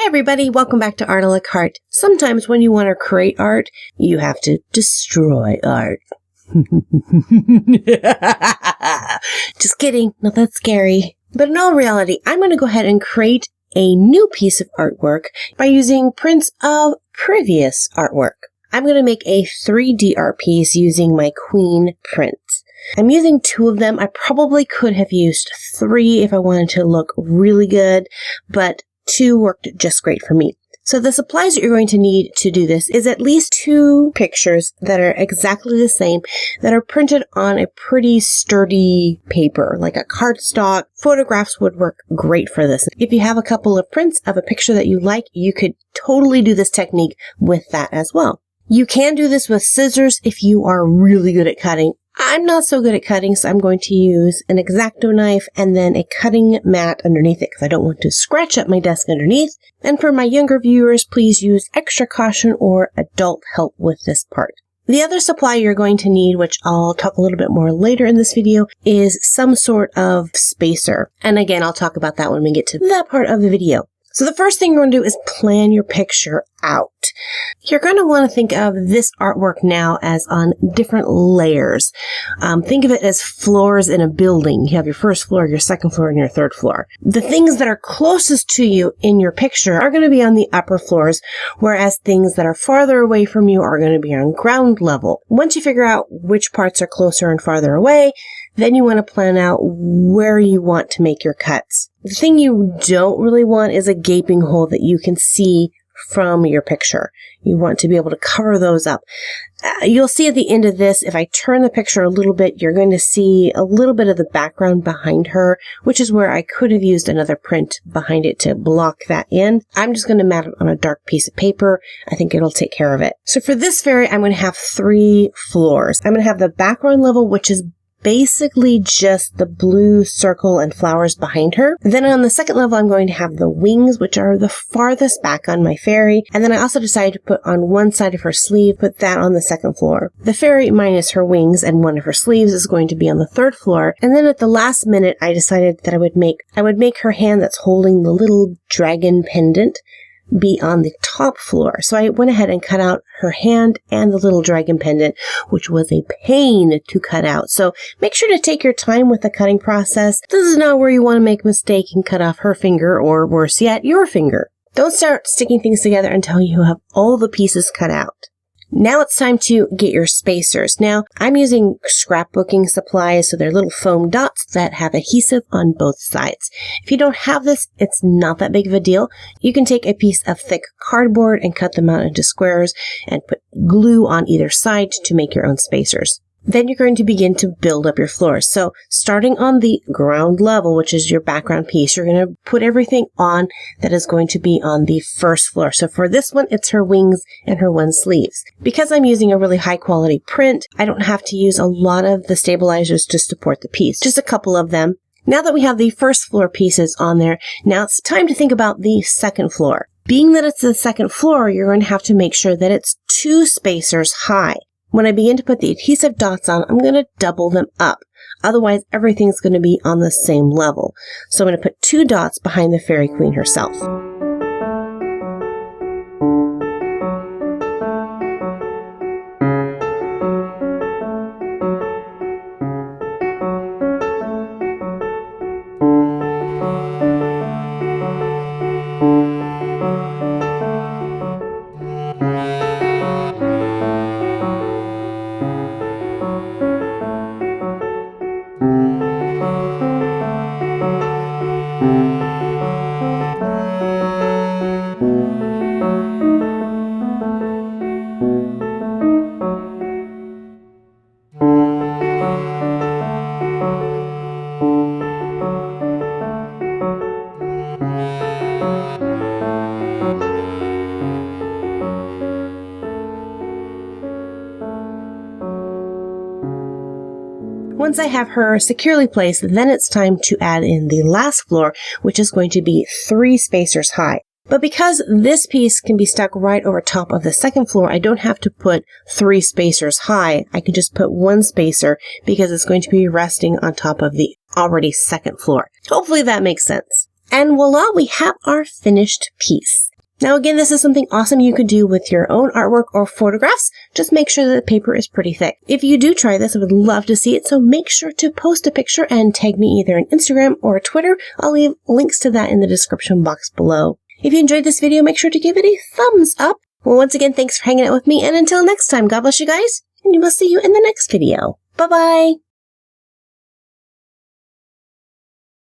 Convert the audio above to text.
everybody, welcome back to Art a la Carte. Sometimes when you want to create art, you have to destroy art. Just kidding, not that scary. But in all reality, I'm going to go ahead and create a new piece of artwork by using prints of previous artwork. I'm going to make a 3D art piece using my Queen prints. I'm using 2 of them. I probably could have used 3 if I wanted to look really good, but 2 worked just great for me. So the supplies that you're going to need to do this is at least 2 pictures that are exactly the same, that are printed on a pretty sturdy paper, like a cardstock. Photographs would work great for this. If you have a couple of prints of a picture that you like, you could totally do this technique with that as well. You can do this with scissors if you are really good at cutting. I'm not so good at cutting, so I'm going to use an X-Acto knife and then a cutting mat underneath it because I don't want to scratch up my desk underneath. And for my younger viewers, please use extra caution or adult help with this part. The other supply you're going to need, which I'll talk a little bit more later in this video, is some sort of spacer. And again, I'll talk about that when we get to that part of the video. So the first thing you're going to do is plan your picture out. You're going to want to think of this artwork now as on different layers. Think of it as floors in a building. You have your first floor, your second floor, and your third floor. The things that are closest to you in your picture are going to be on the upper floors, whereas things that are farther away from you are going to be on ground level. Once you figure out which parts are closer and farther away, then you want to plan out where you want to make your cuts. The thing you don't really want is a gaping hole that you can see from your picture. You want to be able to cover those up. You'll see at the end of this, if I turn the picture a little bit, you're going to see a little bit of the background behind her, which is where I could have used another print behind it to block that in. I'm just going to mat it on a dark piece of paper. I think it'll take care of it. So for this fairy, I'm going to have 3 floors. I'm going to have the background level, which is basically just the blue circle and flowers behind her. Then on the second level, I'm going to have the wings, which are the farthest back on my fairy. And then I also decided to put on one side of her sleeve, put that on the second floor. The fairy minus her wings and one of her sleeves is going to be on the third floor. And then at the last minute, I decided that I would make her hand that's holding the little dragon pendant be on the top floor. So I went ahead and cut out her hand and the little dragon pendant, which was a pain to cut out. So make sure to take your time with the cutting process. This is not where you want to make a mistake and cut off her finger, or worse yet, your finger. Don't start sticking things together until you have all the pieces cut out. Now it's time to get your spacers. Now, I'm using scrapbooking supplies, so they're little foam dots that have adhesive on both sides. If you don't have this, it's not that big of a deal. You can take a piece of thick cardboard and cut them out into squares and put glue on either side to make your own spacers. Then you're going to begin to build up your floors. So starting on the ground level, which is your background piece, you're going to put everything on that is going to be on the first floor. So for this one, it's her wings and her one sleeves. Because I'm using a really high quality print, I don't have to use a lot of the stabilizers to support the piece, just a couple of them. Now that we have the first floor pieces on there, now it's time to think about the second floor. Being that it's the second floor, you're going to have to make sure that it's 2 spacers high. When I begin to put the adhesive dots on, I'm going to double them up. Otherwise, everything's going to be on the same level. So I'm going to put 2 dots behind the fairy queen herself. Once I have her securely placed, then it's time to add in the last floor, which is going to be 3 spacers high. But because this piece can be stuck right over top of the second floor, I don't have to put 3 spacers high. I can just put 1 spacer because it's going to be resting on top of the already second floor. Hopefully that makes sense. And voila, we have our finished piece. Now again, this is something awesome you could do with your own artwork or photographs. Just make sure that the paper is pretty thick. If you do try this, I would love to see it, so make sure to post a picture and tag me either on Instagram or Twitter. I'll leave links to that in the description box below. If you enjoyed this video, make sure to give it a thumbs up. Well, once again, thanks for hanging out with me, and until next time, God bless you guys, and we will see you in the next video. Bye-bye!